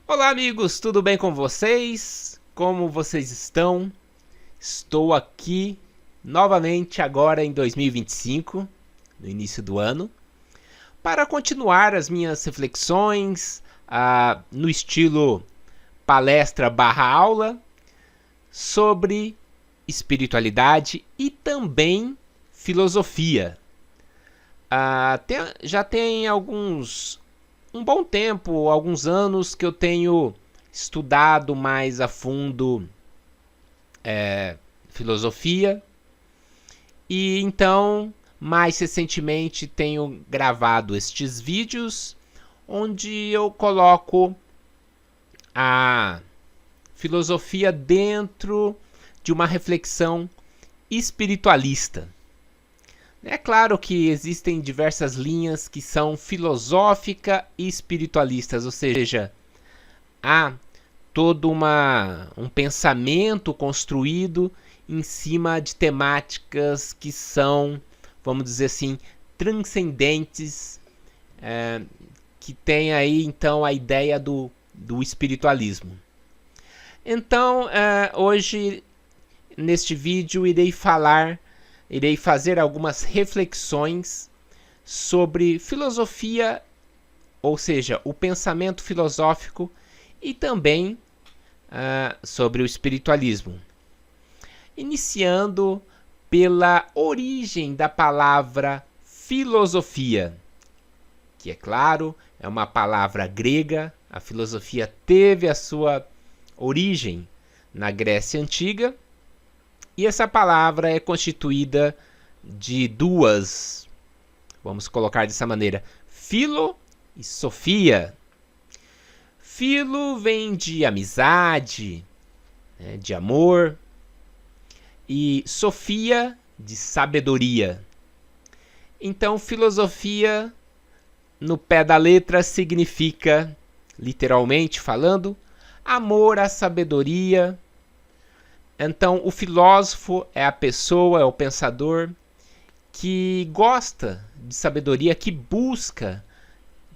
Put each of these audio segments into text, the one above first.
Olá, amigos, tudo bem com vocês? Como vocês estão? Estou aqui novamente agora em 2025, no início do ano, para continuar as minhas reflexões no estilo palestra/aula sobre espiritualidade e também filosofia. Já tem um bom tempo, alguns anos que eu tenho estudado mais a fundo filosofia e então mais recentemente tenho gravado estes vídeos onde eu coloco a filosofia dentro de uma reflexão espiritualista. É claro que existem diversas linhas que são filosófica e espiritualistas, ou seja, há todo um pensamento construído em cima de temáticas que são, vamos dizer assim, transcendentes, que tem aí então a ideia do espiritualismo. Então, hoje, neste vídeo, irei fazer algumas reflexões sobre filosofia, ou seja, o pensamento filosófico, e também sobre o espiritualismo. Iniciando pela origem da palavra filosofia, que é claro, é uma palavra grega. A filosofia teve a sua origem na Grécia Antiga, e essa palavra é constituída de duas, vamos colocar dessa maneira, philo e sophia. Philo vem de amizade, de amor, e sophia de sabedoria. Então, filosofia, no pé da letra, significa, literalmente falando, amor à sabedoria. Então, o filósofo é a pessoa, é o pensador que gosta de sabedoria, que busca,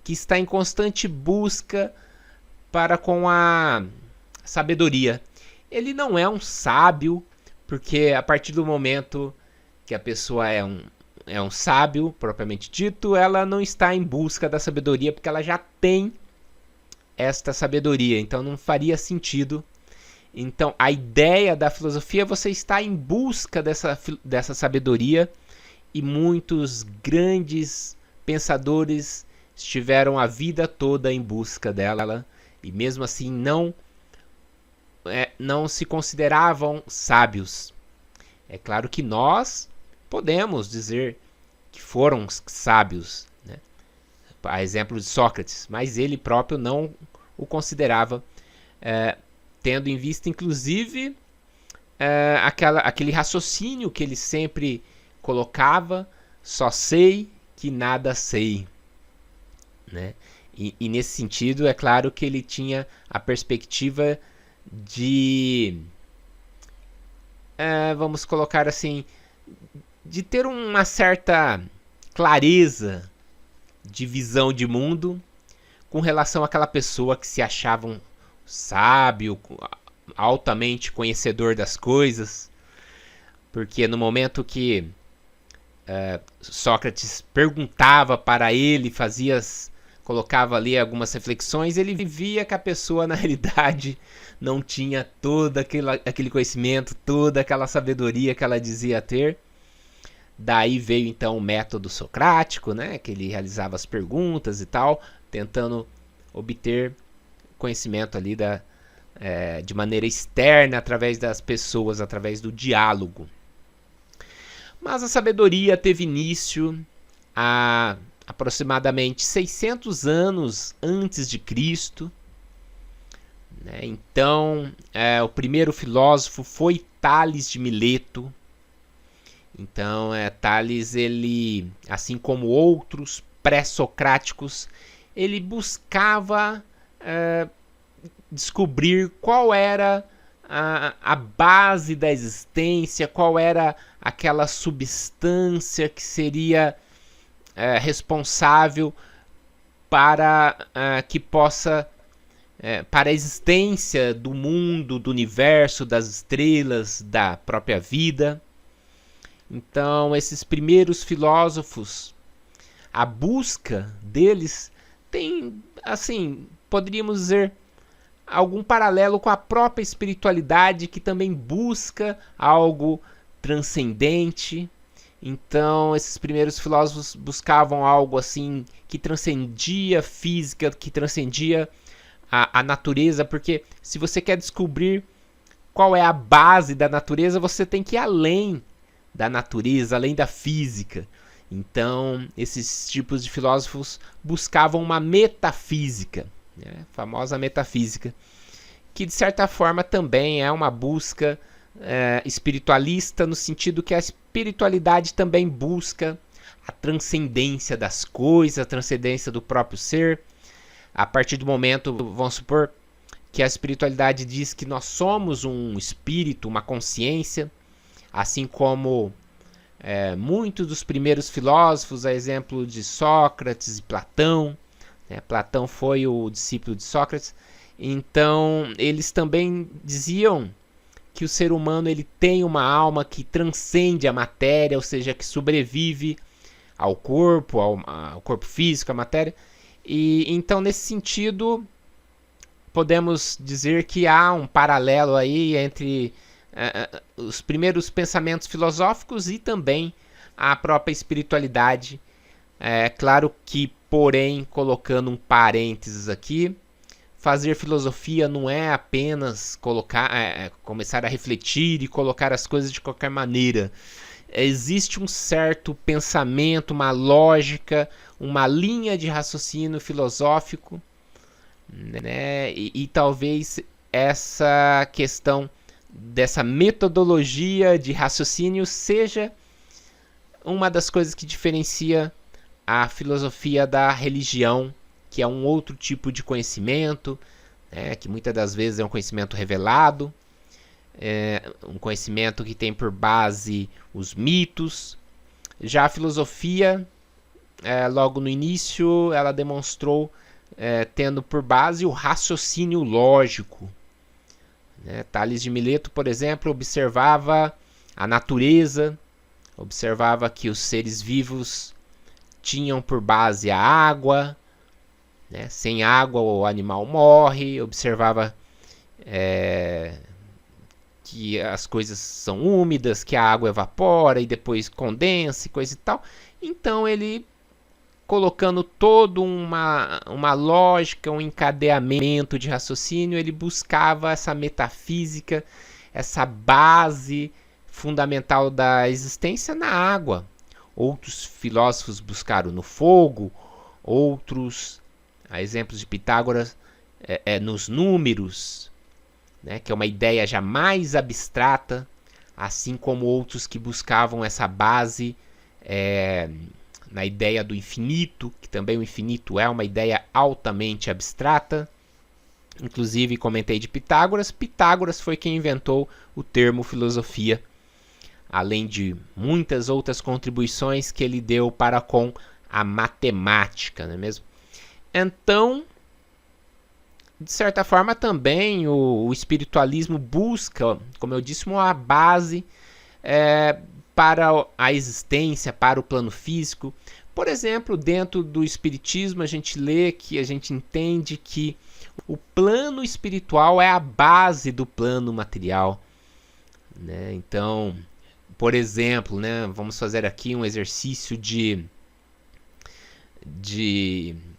que está em constante busca para com a sabedoria. Ele não é um sábio, porque a partir do momento que a pessoa é um sábio, propriamente dito, ela não está em busca da sabedoria, porque ela já tem esta sabedoria, então não faria sentido. Então, a ideia da filosofia é você estar em busca dessa sabedoria, e muitos grandes pensadores estiveram a vida toda em busca dela, e mesmo assim não se consideravam sábios. É claro que nós podemos dizer que foram sábios, né? A exemplo de Sócrates, mas ele próprio não o considerava, tendo em vista, inclusive, aquele raciocínio que ele sempre colocava: só sei que nada sei, né? E nesse sentido, é claro que ele tinha a perspectiva de, vamos colocar assim, de ter uma certa clareza de visão de mundo com relação àquela pessoa que se achava um sábio, altamente conhecedor das coisas, porque no momento que Sócrates perguntava para ele, colocava ali algumas reflexões, ele via que a pessoa na realidade não tinha todo aquele conhecimento, toda aquela sabedoria que ela dizia ter. Daí veio então o método socrático, né, que ele realizava as perguntas e tal, tentando obter conhecimento ali de maneira externa, através das pessoas, através do diálogo. Mas a sabedoria teve início há aproximadamente 600 anos antes de Cristo. Né? Então, o primeiro filósofo foi Tales de Mileto. Então, Tales, ele, assim como outros pré-socráticos, ele buscava descobrir qual era a base da existência, qual era aquela substância que seria responsável para que possa para a existência do mundo, do universo, das estrelas, da própria vida. Então, esses primeiros filósofos, a busca deles tem, assim, poderíamos dizer, algum paralelo com a própria espiritualidade, que também busca algo transcendente. Então, esses primeiros filósofos buscavam algo assim que transcendia a física, que transcendia a natureza, porque se você quer descobrir qual é a base da natureza, você tem que ir além da natureza, além da física. Então, esses tipos de filósofos buscavam uma metafísica, né? A famosa metafísica, que de certa forma também é uma busca espiritualista, no sentido que a espiritualidade também busca a transcendência das coisas, a transcendência do próprio ser. A partir do momento, vamos supor, que a espiritualidade diz que nós somos um espírito, uma consciência, assim como muitos dos primeiros filósofos, a exemplo de Sócrates e Platão, né? Platão foi o discípulo de Sócrates. Então, eles também diziam que o ser humano ele tem uma alma que transcende a matéria, ou seja, que sobrevive ao corpo físico, à matéria. E então, nesse sentido, podemos dizer que há um paralelo aí entre os primeiros pensamentos filosóficos e também a própria espiritualidade. Claro que, porém, colocando um parênteses aqui, fazer filosofia não é apenas começar a refletir e colocar as coisas de qualquer maneira. Existe um certo pensamento, uma lógica, uma linha de raciocínio filosófico, né? E talvez essa questão dessa metodologia de raciocínio seja uma das coisas que diferencia a filosofia da religião, que é um outro tipo de conhecimento, né, que muitas das vezes é um conhecimento revelado, um conhecimento que tem por base os mitos. Já a filosofia, logo no início, ela demonstrou tendo por base o raciocínio lógico. Tales de Mileto, por exemplo, observava a natureza, observava que os seres vivos tinham por base a água, né? Sem água o animal morre, observava que as coisas são úmidas, que a água evapora e depois condensa e coisa e tal. Então ele, colocando toda uma lógica, um encadeamento de raciocínio, ele buscava essa metafísica, essa base fundamental da existência na água. Outros filósofos buscaram no fogo, outros, a exemplos de Pitágoras, nos números, né, que é uma ideia já mais abstrata, assim como outros que buscavam essa base na ideia do infinito, que também o infinito é uma ideia altamente abstrata. Inclusive, comentei de Pitágoras. Pitágoras foi quem inventou o termo filosofia, além de muitas outras contribuições que ele deu para com a matemática, não é mesmo? Então, de certa forma, também o espiritualismo busca, como eu disse, uma base para a existência, para o plano físico. Por exemplo, dentro do espiritismo, a gente lê que a gente entende que o plano espiritual é a base do plano material, né? Então, por exemplo, né, vamos fazer aqui um exercício de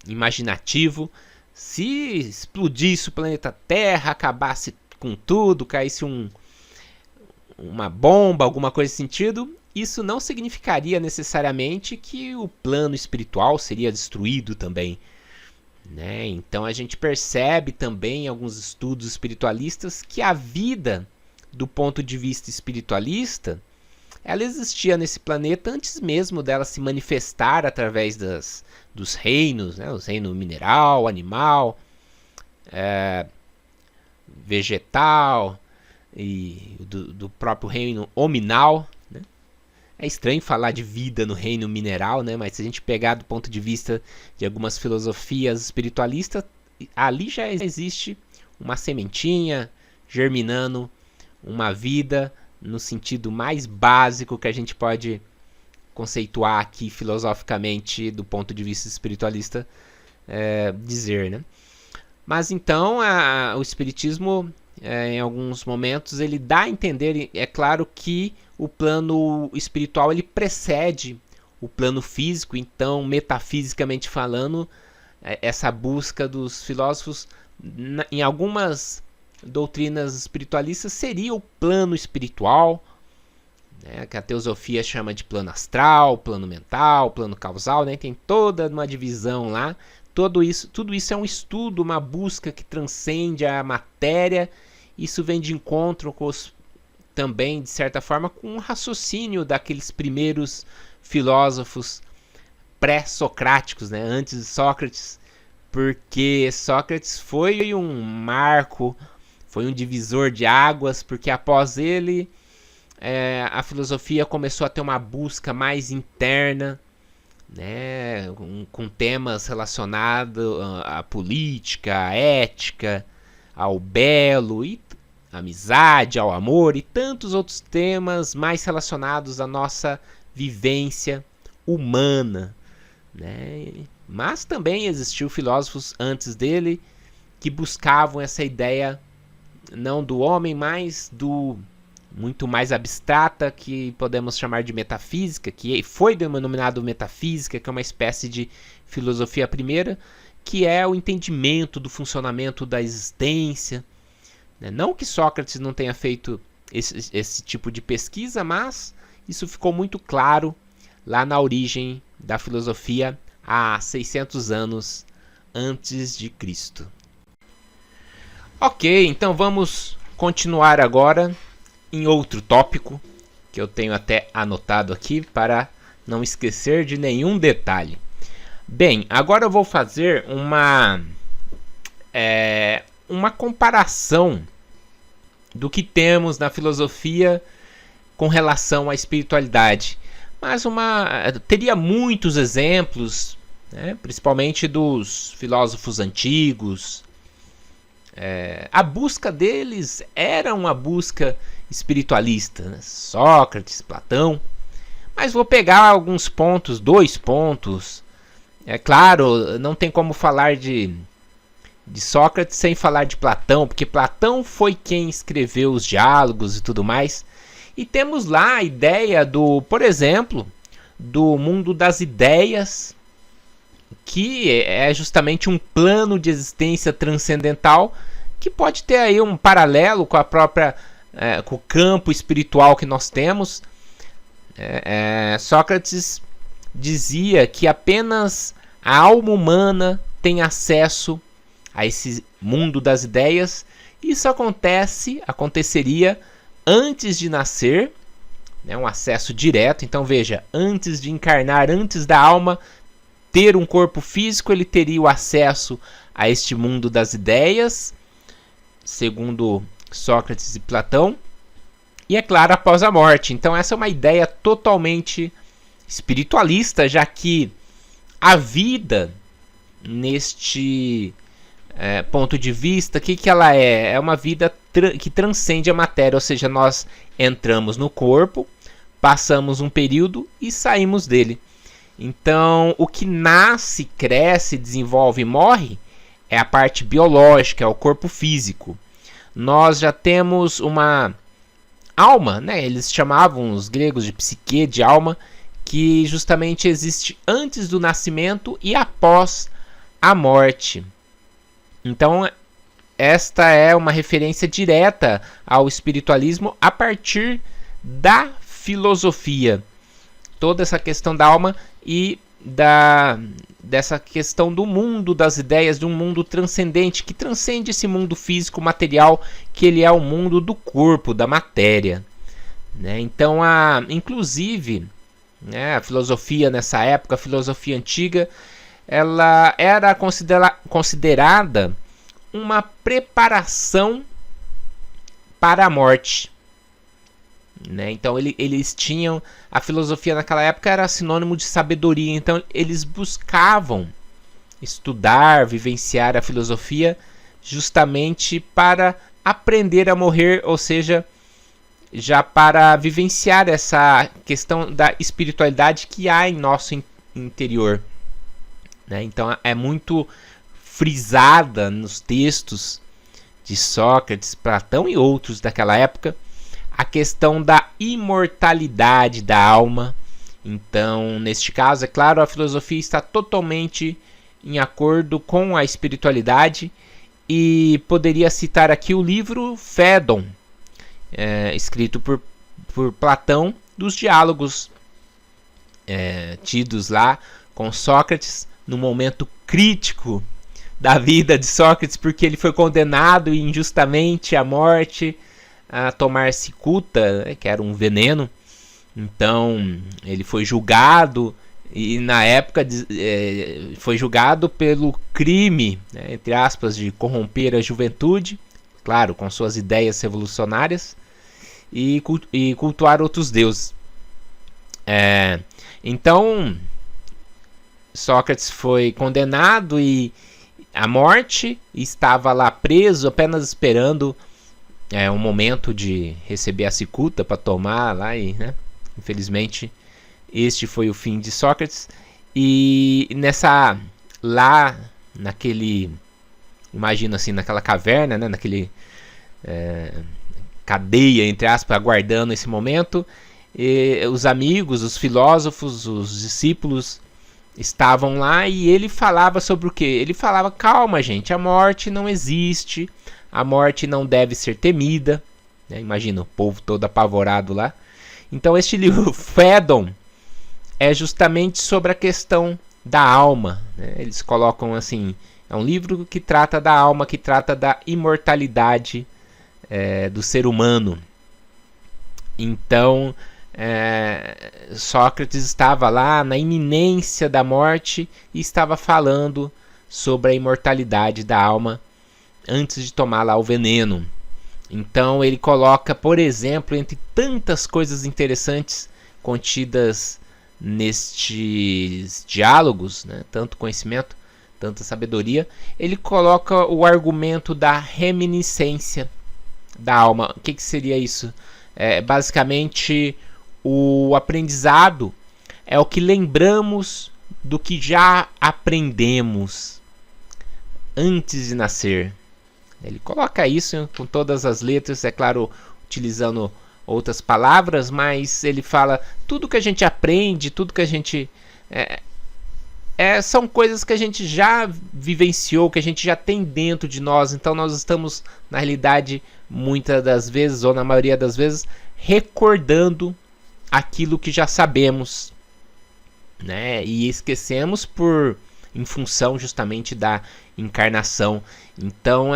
imaginativo. Se explodisse o planeta Terra, acabasse com tudo, caísse uma bomba, alguma coisa nesse sentido, isso não significaria necessariamente que o plano espiritual seria destruído também, né? Então a gente percebe também em alguns estudos espiritualistas que a vida, do ponto de vista espiritualista, ela existia nesse planeta antes mesmo dela se manifestar através dos reinos, né? Os reinos mineral, animal, vegetal e do próprio reino hominal, né? É estranho falar de vida no reino mineral, né? Mas se a gente pegar do ponto de vista de algumas filosofias espiritualistas, ali já existe uma sementinha germinando uma vida no sentido mais básico que a gente pode conceituar aqui filosoficamente do ponto de vista espiritualista, dizer, né? Mas então o espiritismo, em alguns momentos, ele dá a entender, é claro que o plano espiritual ele precede o plano físico, então metafisicamente falando, essa busca dos filósofos em algumas doutrinas espiritualistas seria o plano espiritual, né, que a teosofia chama de plano astral, plano mental, plano causal, né, tem toda uma divisão lá. Tudo isso é um estudo, uma busca que transcende a matéria. Isso vem de encontro também, de certa forma, com o raciocínio daqueles primeiros filósofos pré-socráticos, né, antes de Sócrates, porque Sócrates foi um marco, foi um divisor de águas, porque após ele a filosofia começou a ter uma busca mais interna, né, com temas relacionados à política, à ética, ao belo, e à amizade, ao amor e tantos outros temas mais relacionados à nossa vivência humana, né? Mas também existiu filósofos antes dele que buscavam essa ideia não do homem, mas do muito mais abstrata, que podemos chamar de metafísica, que foi denominado metafísica, que é uma espécie de filosofia primeira, que é o entendimento do funcionamento da existência. Não que Sócrates não tenha feito esse tipo de pesquisa, mas isso ficou muito claro lá na origem da filosofia há 600 anos antes de Cristo. Ok, então vamos continuar agora em outro tópico que eu tenho até anotado aqui para não esquecer de nenhum detalhe. Bem, agora eu vou fazer uma comparação do que temos na filosofia com relação à espiritualidade. Mas teria muitos exemplos, né, principalmente dos filósofos antigos. A busca deles era uma busca espiritualista, né? Sócrates, Platão. Mas vou pegar alguns pontos, 2 pontos. É claro, não tem como falar de Sócrates sem falar de Platão, porque Platão foi quem escreveu os diálogos e tudo mais. E temos lá a ideia por exemplo, do mundo das ideias, que é justamente um plano de existência transcendental que pode ter aí um paralelo com com o campo espiritual que nós temos. Sócrates dizia que apenas a alma humana tem acesso a esse mundo das ideias. Isso aconteceria antes de nascer, né, um acesso direto. Então veja, antes de encarnar, antes da alma ter um corpo físico, ele teria o acesso a este mundo das ideias, segundo Sócrates e Platão, e é claro, após a morte. Então essa é uma ideia totalmente espiritualista, já que a vida, neste ponto de vista, o que ela é? É uma vida que transcende a matéria, ou seja, nós entramos no corpo, passamos um período e saímos dele. Então, o que nasce, cresce, desenvolve e morre é a parte biológica, é o corpo físico. Nós já temos uma alma, né? Eles chamavam os gregos de psique, de alma, que justamente existe antes do nascimento e após a morte. Então, esta é uma referência direta ao espiritualismo a partir da filosofia. Toda essa questão da alma e dessa questão do mundo das ideias, de um mundo transcendente, que transcende esse mundo físico, material, que ele é o mundo do corpo, da matéria, né? Então, inclusive, né, a filosofia nessa época, a filosofia antiga, ela era considerada uma preparação para a morte, né? Então eles tinham, a filosofia naquela época era sinônimo de sabedoria, então eles buscavam estudar, vivenciar a filosofia justamente para aprender a morrer, ou seja, já para vivenciar essa questão da espiritualidade que há em nosso interior, né? Então é muito frisada nos textos de Sócrates, Platão e outros daquela época a questão da imortalidade da alma. Então, neste caso, é claro, a filosofia está totalmente em acordo com a espiritualidade, e poderia citar aqui o livro Fédon, escrito por Platão, dos diálogos tidos lá com Sócrates no momento crítico da vida de Sócrates, porque ele foi condenado injustamente à morte, a tomar cicuta, que era um veneno. Então ele foi julgado, e na época foi julgado pelo crime, né, entre aspas, de corromper a juventude, claro, com suas ideias revolucionárias, e cultuar outros deuses. Então Sócrates foi condenado à morte, e estava lá preso, apenas esperando um momento de receber a cicuta para tomar lá, e, né, infelizmente este foi o fim de Sócrates. E imagina assim, naquela caverna, né, naquele cadeia, entre aspas, aguardando esse momento, e os amigos, os filósofos, os discípulos estavam lá, e ele falava sobre o quê? Ele falava: calma, gente, a morte não existe, a morte não deve ser temida, né? Imagina o povo todo apavorado lá. Então este livro Fédon é justamente sobre a questão da alma, né? Eles colocam assim, é um livro que trata da alma, que trata da imortalidade do ser humano. Então Sócrates estava lá na iminência da morte e estava falando sobre a imortalidade da alma antes de tomar lá o veneno. Então ele coloca, por exemplo, entre tantas coisas interessantes contidas nestes diálogos, né, tanto conhecimento, tanta sabedoria, ele coloca o argumento da reminiscência da alma. O que seria isso? Basicamente, o aprendizado é o que lembramos do que já aprendemos antes de nascer. Ele coloca isso com todas as letras, é claro, utilizando outras palavras, mas ele fala tudo que a gente aprende, tudo que a gente são coisas que a gente já vivenciou, que a gente já tem dentro de nós. Então nós estamos, na realidade, muitas das vezes, ou na maioria das vezes, recordando aquilo que já sabemos, né? E esquecemos em função justamente da encarnação. Então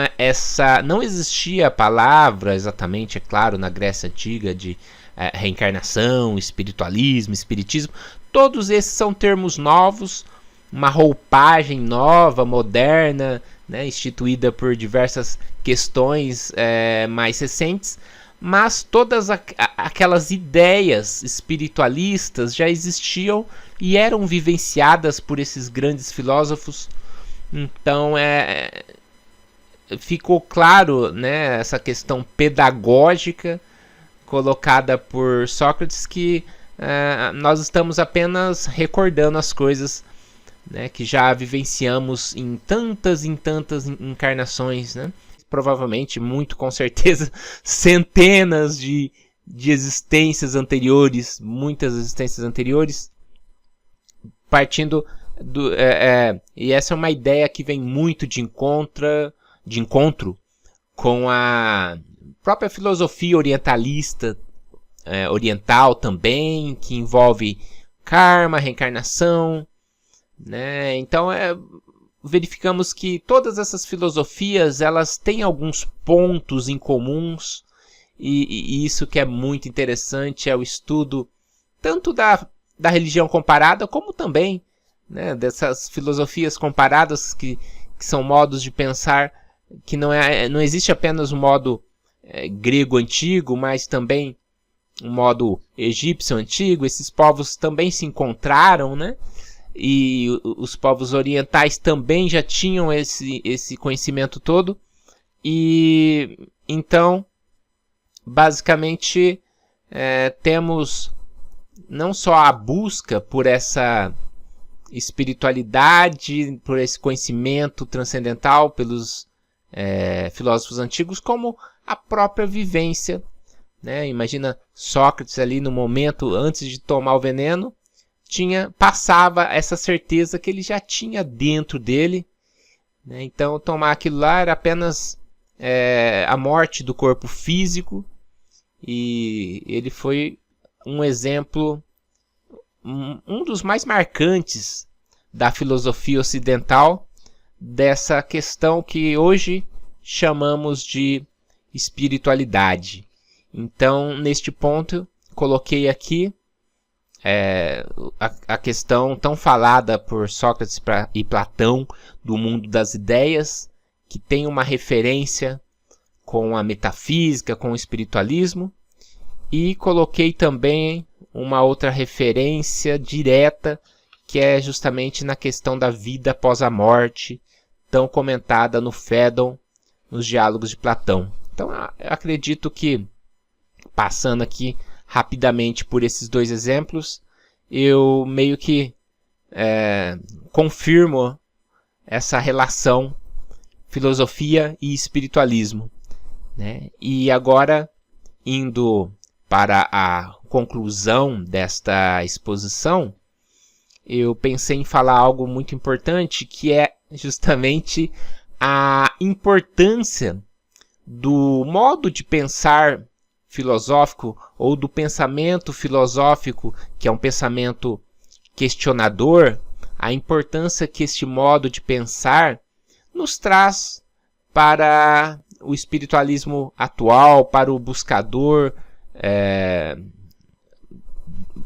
não existia a palavra exatamente, é claro, na Grécia Antiga, de reencarnação, espiritualismo, espiritismo. Todos esses são termos novos, uma roupagem nova, moderna, né, instituída por diversas questões mais recentes, mas todas aquelas ideias espiritualistas já existiam e eram vivenciadas por esses grandes filósofos. Então ficou claro, né, essa questão pedagógica colocada por Sócrates, que nós estamos apenas recordando as coisas, né, que já vivenciamos em tantas encarnações, né? Provavelmente, muito com certeza, centenas de existências anteriores, muitas existências anteriores, partindo e essa é uma ideia que vem muito de encontro com a própria filosofia orientalista, oriental também, que envolve karma, reencarnação, né? Então verificamos que todas essas filosofias, elas têm alguns pontos em comuns, e isso que é muito interessante é o estudo tanto da religião comparada, como também, né, dessas filosofias comparadas, que são modos de pensar que não existe apenas um modo grego antigo, mas também um modo egípcio antigo. Esses povos também se encontraram, né? e os povos orientais também já tinham esse conhecimento todo. E então, basicamente, temos não só a busca por essa espiritualidade, por esse conhecimento transcendental pelos filósofos antigos, como a própria vivência, né? Imagina Sócrates ali no momento antes de tomar o veneno, passava essa certeza que ele já tinha dentro dele, né? Então tomar aquilo lá era apenas a morte do corpo físico, e ele foi um exemplo, um dos mais marcantes da filosofia ocidental, dessa questão que hoje chamamos de espiritualidade. Então, neste ponto, coloquei aqui a questão tão falada por Sócrates e Platão do mundo das ideias, que tem uma referência com a metafísica, com o espiritualismo, e coloquei também uma outra referência direta, que é justamente na questão da vida após a morte, tão comentada no Fédon, nos Diálogos de Platão. Então, eu acredito que, passando aqui rapidamente por esses dois exemplos, eu meio que confirmo essa relação filosofia e espiritualismo, né? E agora, indo para a conclusão desta exposição, eu pensei em falar algo muito importante, que é justamente a importância do modo de pensar filosófico, ou do pensamento filosófico, que é um pensamento questionador, a importância que este modo de pensar nos traz para o espiritualismo atual, para o buscador,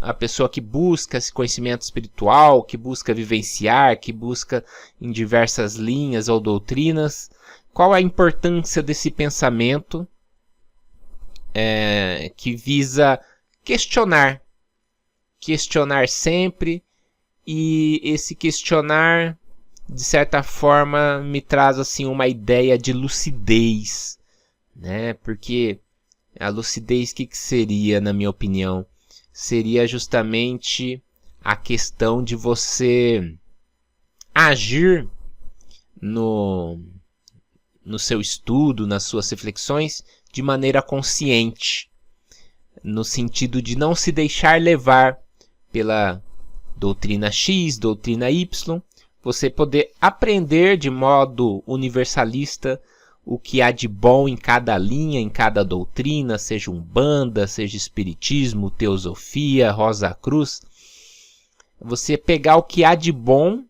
a pessoa que busca esse conhecimento espiritual, que busca vivenciar, que busca em diversas linhas ou doutrinas. Qual a importância desse pensamento que visa questionar sempre, e esse questionar, de certa forma, me traz assim uma ideia de lucidez, né? Porque a lucidez, o que seria, na minha opinião? Seria justamente a questão de você agir no seu estudo, nas suas reflexões, de maneira consciente, no sentido de não se deixar levar pela doutrina X, doutrina Y, você poder aprender de modo universalista o que há de bom em cada linha, em cada doutrina, seja Umbanda, seja Espiritismo, Teosofia, Rosa Cruz. Você pegar o que há de bom,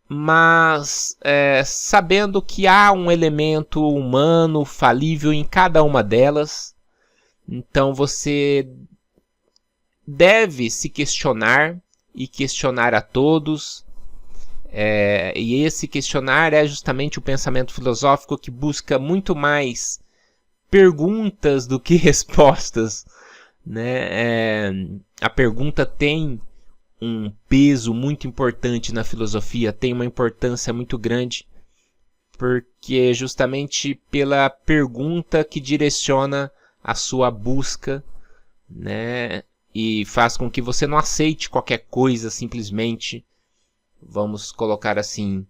mas sabendo que há um elemento humano falível em cada uma delas. Então você deve se questionar e questionar a todos. E esse questionar é justamente o pensamento filosófico, que busca muito mais perguntas do que respostas, né? A pergunta tem um peso muito importante na filosofia, tem uma importância muito grande, porque justamente pela pergunta que direciona a sua busca, né? E faz com que você não aceite qualquer coisa simplesmente, vamos colocar assim,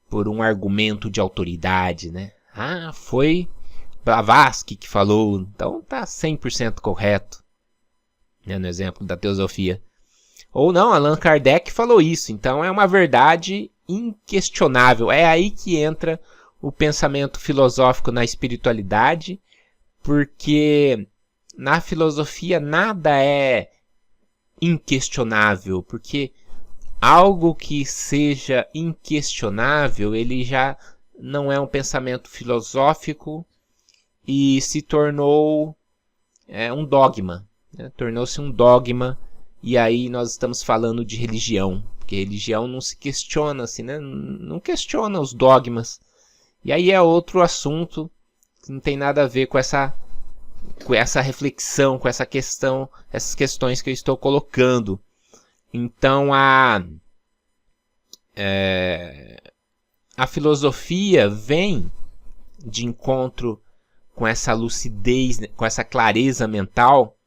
por um argumento de autoridade, né? Ah, foi Blavatsky que falou, então tá 100% correto, né? No exemplo da teosofia. Ou não, Allan Kardec falou isso, então é uma verdade inquestionável. É aí que entra o pensamento filosófico na espiritualidade, porque na filosofia nada é inquestionável, porque algo que seja inquestionável, ele já não é um pensamento filosófico e se tornou um dogma, né? Tornou-se um dogma. E aí nós estamos falando de religião, porque religião não se questiona assim, né? Não questiona os dogmas. E aí é outro assunto que não tem nada a ver com essa reflexão, com essa questão, essas questões que eu estou colocando. Então a filosofia vem de encontro com essa lucidez, com essa clareza mental,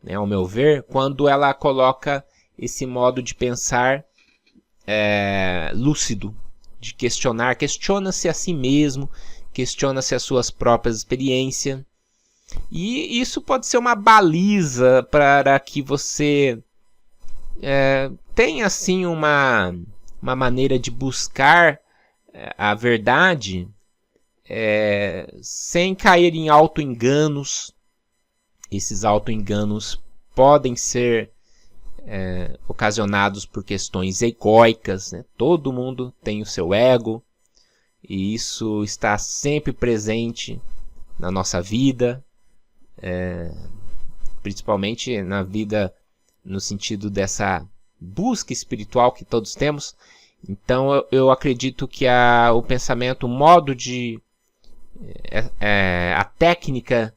né, ao meu ver, quando ela coloca esse modo de pensar lúcido, de questiona-se a si mesmo, questiona-se as suas próprias experiências. E isso pode ser uma baliza para que você tenha assim uma maneira de buscar a verdade sem cair em auto-enganos. Esses auto-enganos podem ser ocasionados por questões egóicas, né? Todo mundo tem o seu ego, e isso está sempre presente na nossa vida, principalmente na vida no sentido dessa busca espiritual que todos temos. Então eu acredito que o pensamento, o modo de a técnica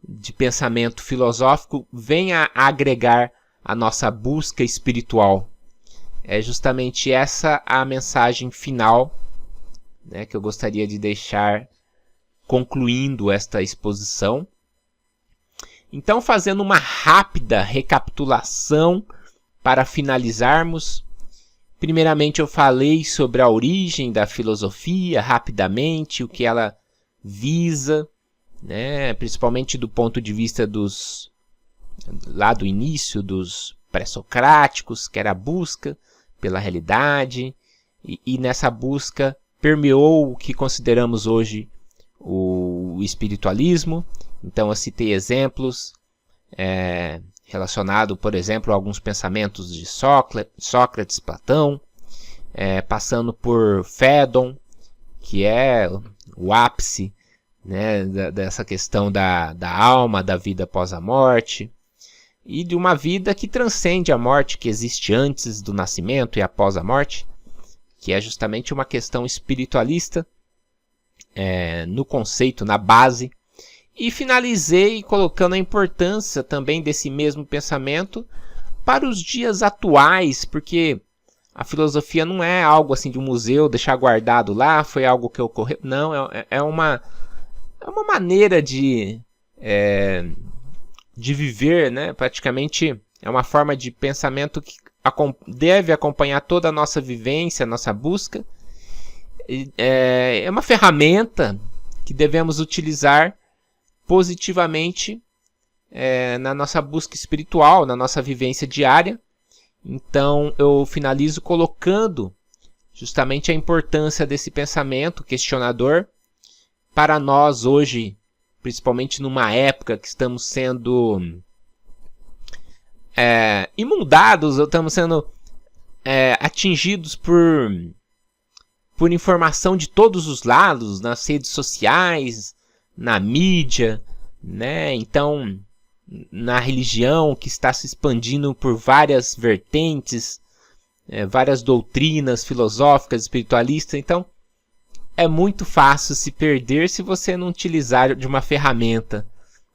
de pensamento filosófico vem a agregar a nossa busca espiritual. É justamente essa a mensagem final, né, que eu gostaria de deixar concluindo esta exposição. Então, fazendo uma rápida recapitulação para finalizarmos. Primeiramente, eu falei sobre a origem da filosofia, rapidamente, o que ela visa, né, principalmente do ponto de vista lá do início dos pré-socráticos, que era a busca pela realidade, e nessa busca permeou o que consideramos hoje o espiritualismo. Então eu citei exemplos relacionados, por exemplo, a alguns pensamentos de Sócrates, Platão, passando por Fédon, que é o ápice, né, dessa questão da alma, da vida após a morte, e de uma vida que transcende a morte, que existe antes do nascimento e após a morte, que é justamente uma questão espiritualista, no conceito, na base. E finalizei colocando a importância também desse mesmo pensamento para os dias atuais, porque a filosofia não é algo assim de um museu, deixar guardado lá, foi algo que ocorreu. Não, é uma maneira de viver, né? Praticamente é uma forma de pensamento que deve acompanhar toda a nossa vivência, a nossa busca. É uma ferramenta que devemos utilizar positivamente na nossa busca espiritual, na nossa vivência diária. Então eu finalizo colocando justamente a importância desse pensamento questionador para nós hoje, principalmente numa época que estamos sendo inundados, ou estamos sendo atingidos por informação de todos os lados, nas redes sociais, na mídia, né? Então, na religião, que está se expandindo por várias vertentes, várias doutrinas filosóficas, espiritualistas. Então, é muito fácil se perder se você não utilizar de uma ferramenta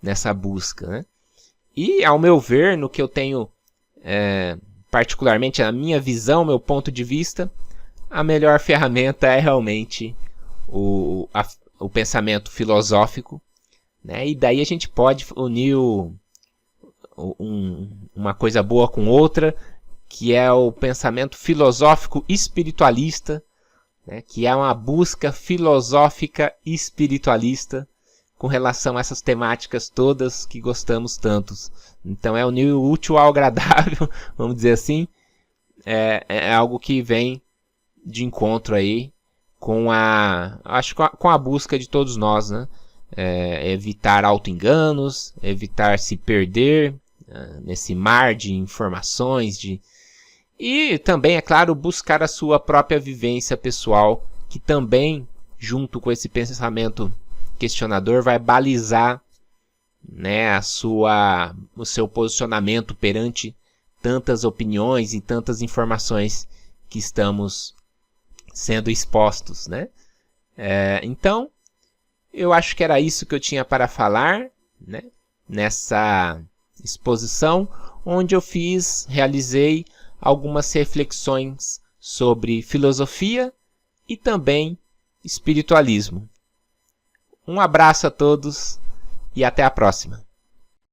nessa busca, né? E, ao meu ver, no que eu tenho, particularmente a minha visão, meu ponto de vista, a melhor ferramenta é realmente o pensamento filosófico, né? E daí a gente pode unir uma coisa boa com outra, que é o pensamento filosófico espiritualista, né? Que é uma busca filosófica espiritualista com relação a essas temáticas todas que gostamos tantos. Então é unir o útil ao agradável, vamos dizer assim. É algo que vem de encontro aí com a busca de todos nós, né? Evitar auto-enganos, evitar se perder nesse mar de informações, e também, é claro, buscar a sua própria vivência pessoal, que também, junto com esse pensamento questionador, vai balizar, né, o seu posicionamento perante tantas opiniões e tantas informações que estamos sendo expostos, né? Então, eu acho que era isso que eu tinha para falar, né, nessa exposição, onde eu realizei algumas reflexões sobre filosofia e também espiritualismo. Um abraço a todos e até a próxima.